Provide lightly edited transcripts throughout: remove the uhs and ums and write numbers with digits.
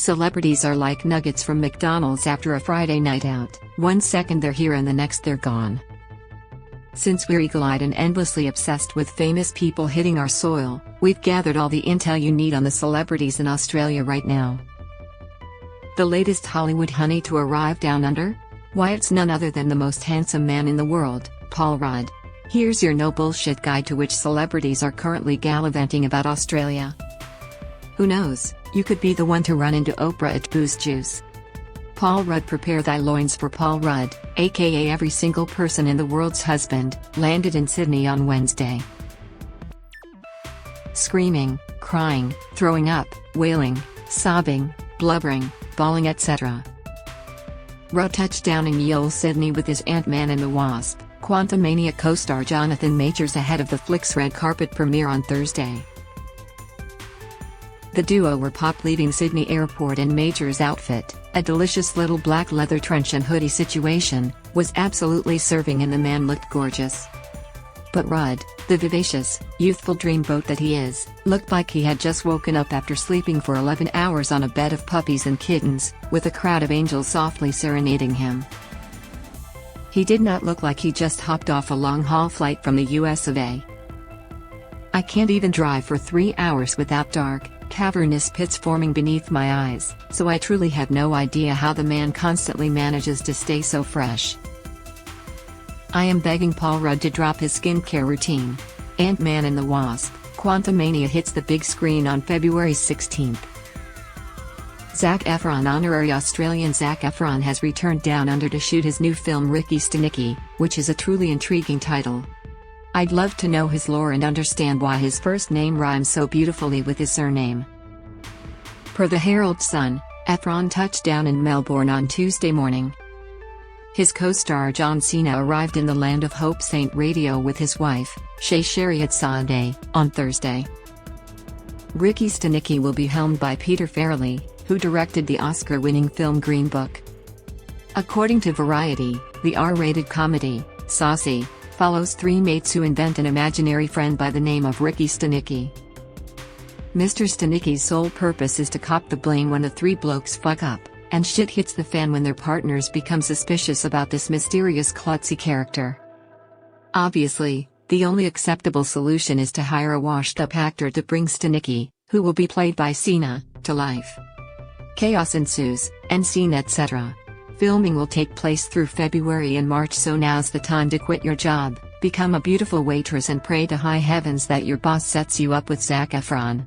Celebrities are like nuggets from McDonald's after a Friday night out. One second they're here and the next they're gone. Since we're eagle-eyed and endlessly obsessed with famous people hitting our soil, we've gathered all the intel you need on the celebrities in Australia right now. The latest Hollywood honey to arrive down under? Why, it's none other than the most handsome man in the world, Paul Rudd. Here's your no-bullshit guide to which celebrities are currently gallivanting about Australia. Who knows, you could be the one to run into Oprah at Booze Juice. Paul Rudd. Prepare thy loins for Paul Rudd, aka every single person in the world's husband, landed in Sydney on Wednesday. Screaming, crying, throwing up, wailing, sobbing, blubbering, bawling, etc. Rudd touched down in ye olde Sydney with his Ant-Man and the Wasp, Quantumania co-star Jonathan Majors ahead of the flick's red carpet premiere on Thursday. The duo were popped leaving Sydney Airport in Majors' outfit, a delicious little black leather trench and hoodie situation, was absolutely serving and the man looked gorgeous. But Rudd, the vivacious, youthful dreamboat that he is, looked like he had just woken up after sleeping for 11 hours on a bed of puppies and kittens, with a crowd of angels softly serenading him. He did not look like he just hopped off a long-haul flight from the US of A. I can't even drive for 3 hours without dark, cavernous pits forming beneath my eyes, so I truly have no idea how the man constantly manages to stay so fresh. I am begging Paul Rudd to drop his skincare routine. Ant-Man and the Wasp, Quantumania hits the big screen on February 16th. Zac Efron. Honorary Australian Zac Efron has returned down under to shoot his new film Ricky Stenicki, which is a truly intriguing title. I'd love to know his lore and understand why his first name rhymes so beautifully with his surname. Per the Herald Sun, Efron touched down in Melbourne on Tuesday morning. His co-star John Cena arrived in the Land of Hope Saint Radio with his wife, Shay Shariat Saadeh, on Thursday. Ricky Stenicki will be helmed by Peter Farrelly, who directed the Oscar-winning film Green Book. According to Variety, the R-rated comedy, Saucy, follows three mates who invent an imaginary friend by the name of Ricky Stenicki. Mr. Stenicki's sole purpose is to cop the blame when the three blokes fuck up, and shit hits the fan when their partners become suspicious about this mysterious klutzy character. Obviously, the only acceptable solution is to hire a washed-up actor to bring Stenicki, who will be played by Cena, to life. Chaos ensues, and scene etc. Filming will take place through February and March, so now's the time to quit your job, become a beautiful waitress and pray to high heavens that your boss sets you up with Zac Efron.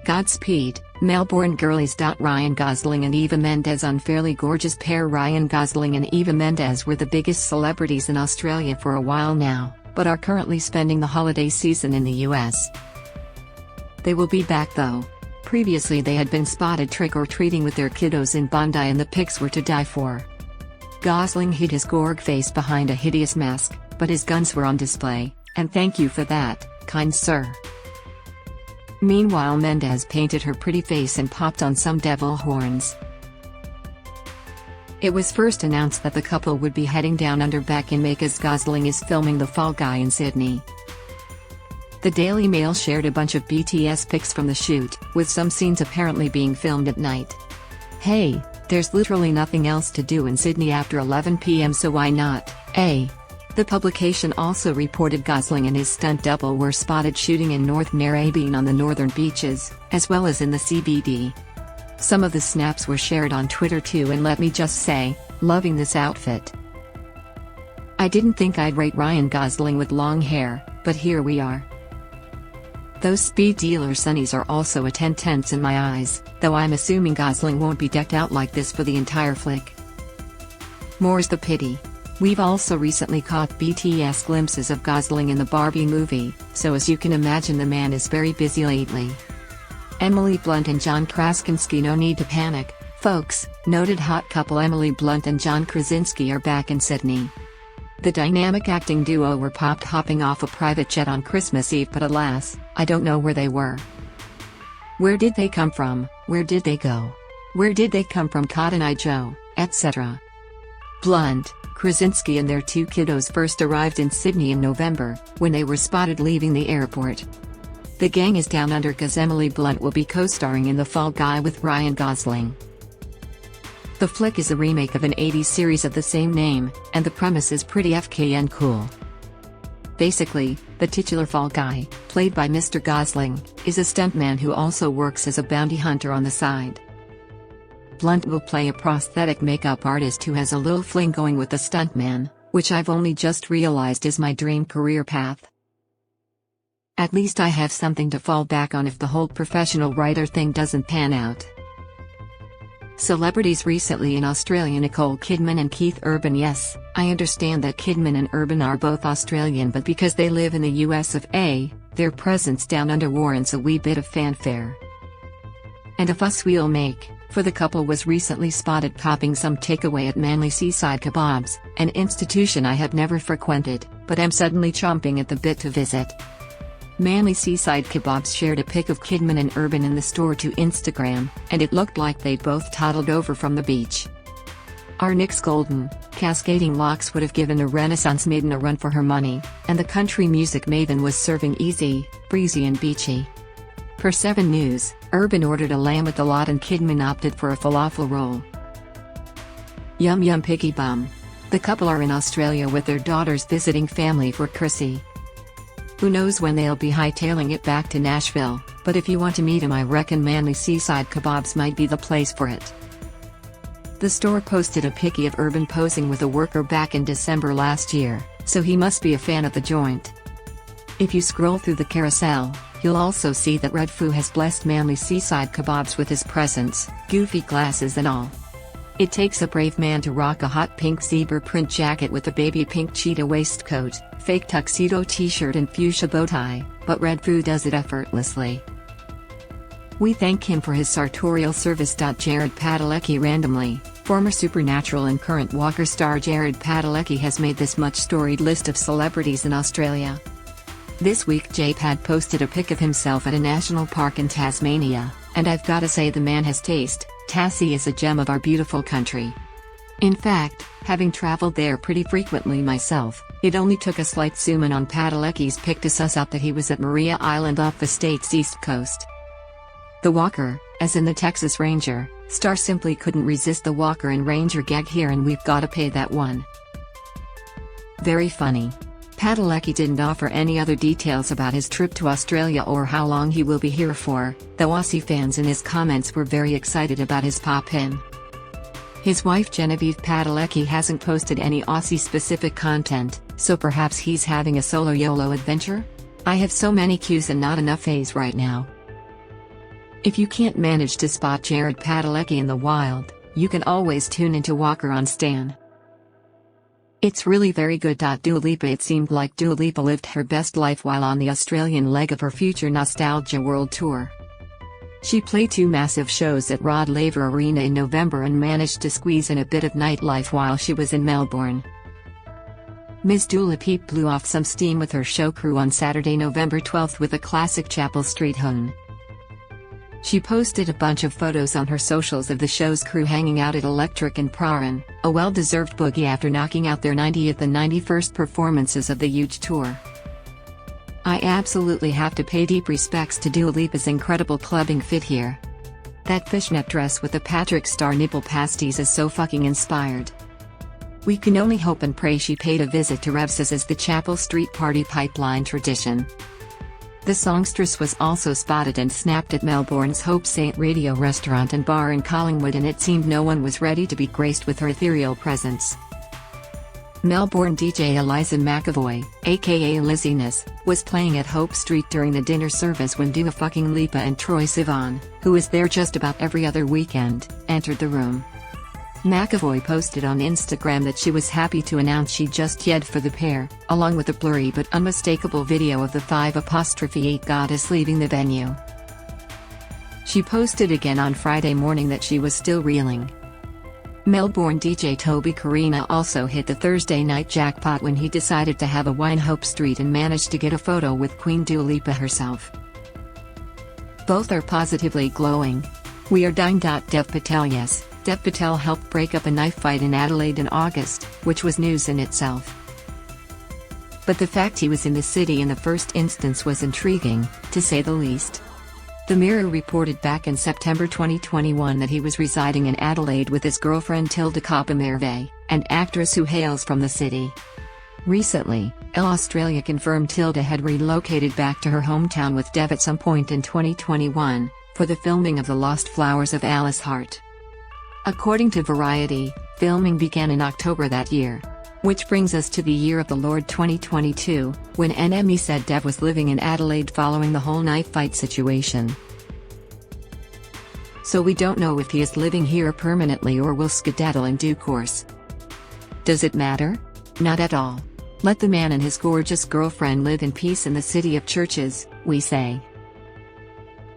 Godspeed, Melbourne girlies. Ryan Gosling and Eva Mendes. Unfairly gorgeous pair. Ryan Gosling and Eva Mendes were the biggest celebrities in Australia for a while now, but are currently spending the holiday season in the US. They will be back though. Previously they had been spotted trick-or-treating with their kiddos in Bondi and the pics were to die for. Gosling hid his gorg face behind a hideous mask, but his guns were on display, and thank you for that, kind sir. Meanwhile Mendes painted her pretty face and popped on some devil horns. It was first announced that the couple would be heading down under back in May as Gosling is filming The Fall Guy in Sydney. The Daily Mail shared a bunch of BTS pics from the shoot, with some scenes apparently being filmed at night. Hey, there's literally nothing else to do in Sydney after 11 p.m, so why not, eh? The publication also reported Gosling and his stunt double were spotted shooting in North Narrabeen on the northern beaches, as well as in the CBD. Some of the snaps were shared on Twitter too, and let me just say, loving this outfit. I didn't think I'd rate Ryan Gosling with long hair, but here we are. Those speed dealer sunnies are also a 10/10 in my eyes, though I'm assuming Gosling won't be decked out like this for the entire flick. More's the pity. We've also recently caught BTS glimpses of Gosling in the Barbie movie, so as you can imagine the man is very busy lately. Emily Blunt and John Krasinski. No need to panic, folks, noted hot couple Emily Blunt and John Krasinski are back in Sydney. The dynamic acting duo were popped hopping off a private jet on Christmas Eve, but alas, I don't know where they were. Where did they come from, where did they go? Where did they come from? Cotton Eye Joe, etc. Blunt, Krasinski and their two kiddos first arrived in Sydney in November, when they were spotted leaving the airport. The gang is down under cause Emily Blunt will be co-starring in The Fall Guy with Ryan Gosling. The flick is a remake of an 80s series of the same name, and the premise is pretty FKN cool. Basically, the titular Fall Guy, played by Mr. Gosling, is a stuntman who also works as a bounty hunter on the side. Blunt will play a prosthetic makeup artist who has a little fling going with the stuntman, which I've only just realized is my dream career path. At least I have something to fall back on if the whole professional writer thing doesn't pan out. Celebrities recently in Australia: Nicole Kidman and Keith Urban. Yes, I understand that Kidman and Urban are both Australian, but because they live in the US of A, their presence down under warrants a wee bit of fanfare. And a fuss we'll make, for the couple was recently spotted popping some takeaway at Manly Seaside Kebabs, an institution I had never frequented, but am suddenly chomping at the bit to visit. Manly Seaside Kebabs shared a pic of Kidman and Urban in the store to Instagram, and it looked like they'd both toddled over from the beach. Our Nick's golden, cascading locks would have given a Renaissance maiden a run for her money, and the country music maven was serving easy, breezy and beachy. Per 7 News, Urban ordered a lamb at the lot and Kidman opted for a falafel roll. Yum yum piggy bum. The couple are in Australia with their daughters visiting family for Chrissy. Who knows when they'll be hightailing it back to Nashville, but if you want to meet him I reckon Manly Seaside Kebabs might be the place for it. The store posted a pic of Urban posing with a worker back in December last year, so he must be a fan of the joint. If you scroll through the carousel, you'll also see that Red Foo has blessed Manly Seaside Kebabs with his presence, goofy glasses and all. It takes a brave man to rock a hot pink zebra print jacket with a baby pink cheetah waistcoat, fake tuxedo t-shirt and fuchsia bow tie, but Red Foo does it effortlessly. We thank him for his sartorial service. Jared Padalecki. Randomly, former Supernatural and current Walker star Jared Padalecki has made this much storied list of celebrities in Australia. This week JPad posted a pic of himself at a national park in Tasmania, and I've gotta say the man has taste. Tassie is a gem of our beautiful country. In fact, having traveled there pretty frequently myself, it only took a slight zoom in on Padalecki's pic to suss out that he was at Maria Island off the state's east coast. The Walker, as in the Texas Ranger, star simply couldn't resist the Walker and Ranger gag here, and we've gotta pay that one. Very funny. Padalecki didn't offer any other details about his trip to Australia or how long he will be here for, though Aussie fans in his comments were very excited about his pop-in. His wife Genevieve Padalecki hasn't posted any Aussie-specific content, so perhaps he's having a solo YOLO adventure? I have so many Qs and not enough As right now. If you can't manage to spot Jared Padalecki in the wild, you can always tune into Walker on Stan. It's really very good. Dua Lipa. It seemed like Dua Lipa lived her best life while on the Australian leg of her future Nostalgia World Tour. She played 2 massive shows at Rod Laver Arena in November and managed to squeeze in a bit of nightlife while she was in Melbourne. Ms. Dua Lipa blew off some steam with her show crew on Saturday, November 12th with a classic Chapel Street hymn. She posted a bunch of photos on her socials of the show's crew hanging out at Electric and Praran, a well-deserved boogie after knocking out their 90th and 91st performances of the huge tour. I absolutely have to pay deep respects to Dua Lipa's incredible clubbing fit here. That fishnet dress with the Patrick Star nipple pasties is so fucking inspired. We can only hope and pray she paid a visit to Revs's as the Chapel Street party pipeline tradition. The songstress was also spotted and snapped at Melbourne's Hope Saint Radio restaurant and bar in Collingwood, and it seemed no one was ready to be graced with her ethereal presence. Melbourne DJ Eliza McAvoy, aka Lizziness, was playing at Hope Street during the dinner service when Dua fucking Lipa and Troye Sivan, who is there just about every other weekend, entered the room. McAvoy posted on Instagram that she was happy to announce she just yed for the pair, along with a blurry but unmistakable video of the 5'8" goddess leaving the venue. She posted again on Friday morning that she was still reeling. Melbourne DJ Toby Carina also hit the Thursday night jackpot when he decided to have a wine Hope Street and managed to get a photo with Queen Dua Lipa herself. Both are positively glowing. We are dying. Dev Patel. Yes, Dev Patel helped break up a knife fight in Adelaide in August, which was news in itself. But the fact he was in the city in the first instance was intriguing, to say the least. The Mirror reported back in September 2021 that he was residing in Adelaide with his girlfriend Tilda Coppamerve, an actress who hails from the city. Recently, Elle Australia confirmed Tilda had relocated back to her hometown with Dev at some point in 2021, for the filming of The Lost Flowers of Alice Hart. According to Variety, filming began in October that year. Which brings us to the year of the Lord 2022, when NME said Dev was living in Adelaide following the whole knife fight situation. So we don't know if he is living here permanently or will skedaddle in due course. Does it matter? Not at all. Let the man and his gorgeous girlfriend live in peace in the city of churches, we say.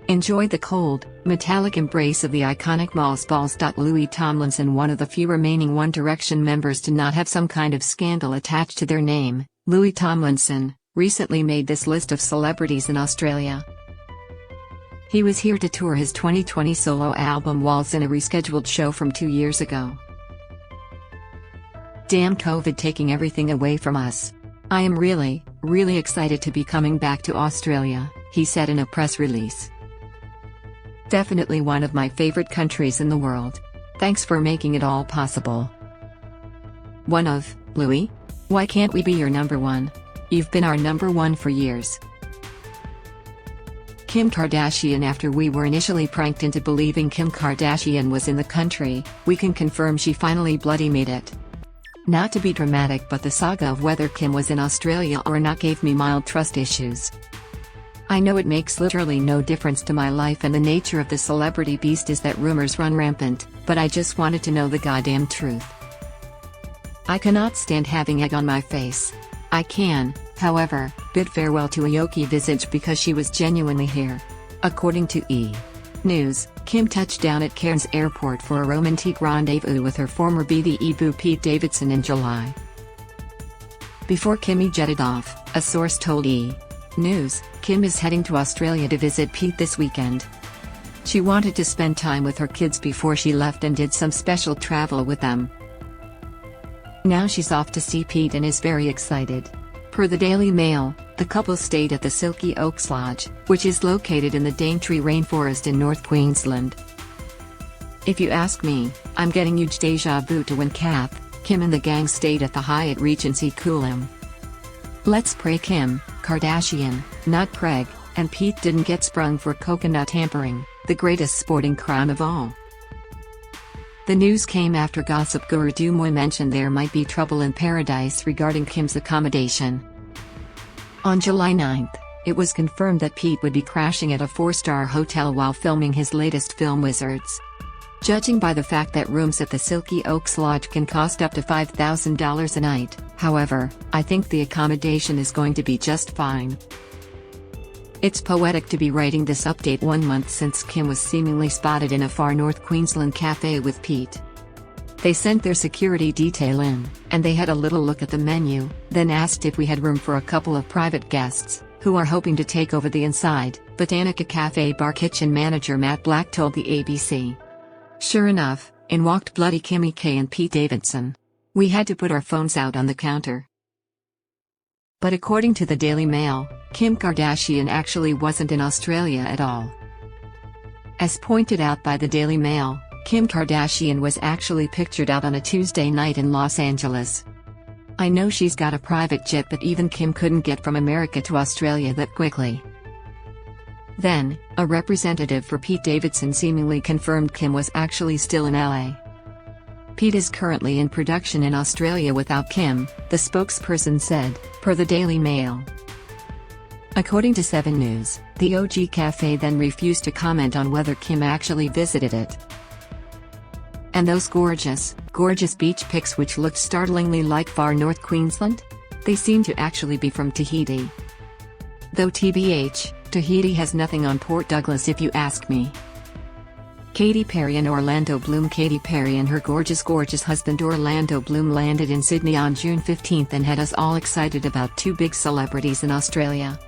Enjoy the cold, metallic embrace of the iconic Moss Balls. Louis Tomlinson, one of the few remaining One Direction members to not have some kind of scandal attached to their name, Louis Tomlinson, recently made this list of celebrities in Australia. He was here to tour his 2020 solo album Walls in a rescheduled show from 2 years ago. Damn COVID taking everything away from us. I am really excited to be coming back to Australia, he said in a press release. Definitely one of my favorite countries in the world. Thanks for making it all possible. One of, Louis? Why can't we be your number one? You've been our number one for years. Kim Kardashian. After we were initially pranked into believing Kim Kardashian was in the country, we can confirm she finally bloody made it. Not to be dramatic, but the saga of whether Kim was in Australia or not gave me mild trust issues. I know it makes literally no difference to my life, and the nature of the celebrity beast is that rumors run rampant, but I just wanted to know the goddamn truth. I cannot stand having egg on my face. I can, however, bid farewell to Aoki Visage because she was genuinely here. According to E! News, Kim touched down at Cairns Airport for a romantic rendezvous with her former BDE boo Pete Davidson in July. Before Kimmy jetted off, a source told E! News, Kim is heading to Australia to visit Pete this weekend. She wanted to spend time with her kids before she left and did some special travel with them. Now she's off to see Pete and is very excited. Per the Daily Mail, the couple stayed at the Silky Oaks Lodge, which is located in the Daintree Rainforest in North Queensland. If you ask me, I'm getting huge deja vu to when Kath, Kim and the gang stayed at the Hyatt Regency Coolum. Let's pray Kim Kardashian, not Craig, and Pete didn't get sprung for coconut tampering, the greatest sporting crime of all. The news came after gossip guru Dumoy mentioned there might be trouble in paradise regarding Kim's accommodation. On July 9, it was confirmed that Pete would be crashing at a 4-star hotel while filming his latest film Wizards. Judging by the fact that rooms at the Silky Oaks Lodge can cost up to $5,000 a night, however, I think the accommodation is going to be just fine. It's poetic to be writing this update 1 month since Kim was seemingly spotted in a far north Queensland cafe with Pete. They sent their security detail in, and they had a little look at the menu, then asked if we had room for a couple of private guests, who are hoping to take over the inside, Botanica Cafe bar kitchen manager Matt Black told the ABC. Sure enough, in walked bloody Kimmy K and Pete Davidson. We had to put our phones out on the counter. But according to the Daily Mail, Kim Kardashian actually wasn't in Australia at all. As pointed out by the Daily Mail, Kim Kardashian was actually pictured out on a Tuesday night in Los Angeles. I know she's got a private jet, but even Kim couldn't get from America to Australia that quickly. Then, a representative for Pete Davidson seemingly confirmed Kim was actually still in LA. Pete is currently in production in Australia without Kim, the spokesperson said, per the Daily Mail. According to 7 News, the OG Cafe then refused to comment on whether Kim actually visited it. And those gorgeous beach pics which looked startlingly like far north Queensland? They seem to actually be from Tahiti. Though TBH, Tahiti has nothing on Port Douglas if you ask me. Katy Perry and Orlando Bloom. Katy Perry and her gorgeous husband Orlando Bloom landed in Sydney on June 15 and had us all excited about 2 big celebrities in Australia.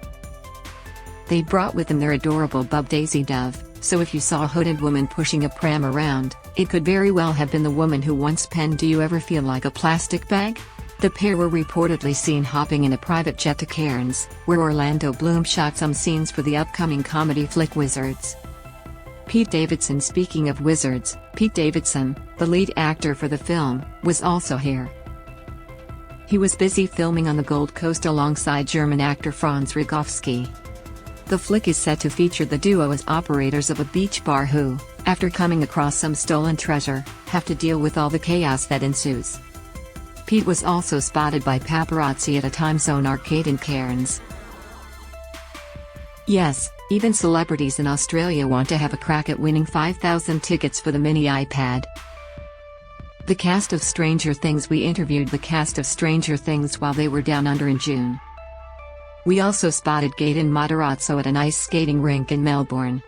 They brought with them their adorable bub Daisy Dove, so if you saw a hooded woman pushing a pram around, it could very well have been the woman who once penned "Do You Ever Feel Like a Plastic Bag?" The pair were reportedly seen hopping in a private jet to Cairns, where Orlando Bloom shot some scenes for the upcoming comedy flick Wizards. Pete Davidson. Speaking of Wizards, Pete Davidson, the lead actor for the film, was also here. He was busy filming on the Gold Coast alongside German actor Franz Rogowski. The flick is set to feature the duo as operators of a beach bar who, after coming across some stolen treasure, have to deal with all the chaos that ensues. Pete was also spotted by paparazzi at a Time Zone arcade in Cairns. Yes, even celebrities in Australia want to have a crack at winning 5,000 tickets for the mini iPad. The cast of Stranger Things. We interviewed the cast of Stranger Things while they were down under in June. We also spotted Gaten Matarazzo at an ice skating rink in Melbourne.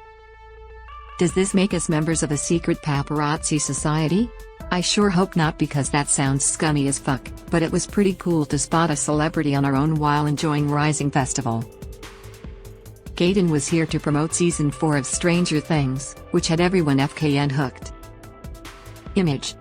Does this make us members of a secret paparazzi society? I sure hope not, because that sounds scummy as fuck, but it was pretty cool to spot a celebrity on our own while enjoying Rising Festival. Gaten was here to promote Season 4 of Stranger Things, which had everyone FKN hooked. Image.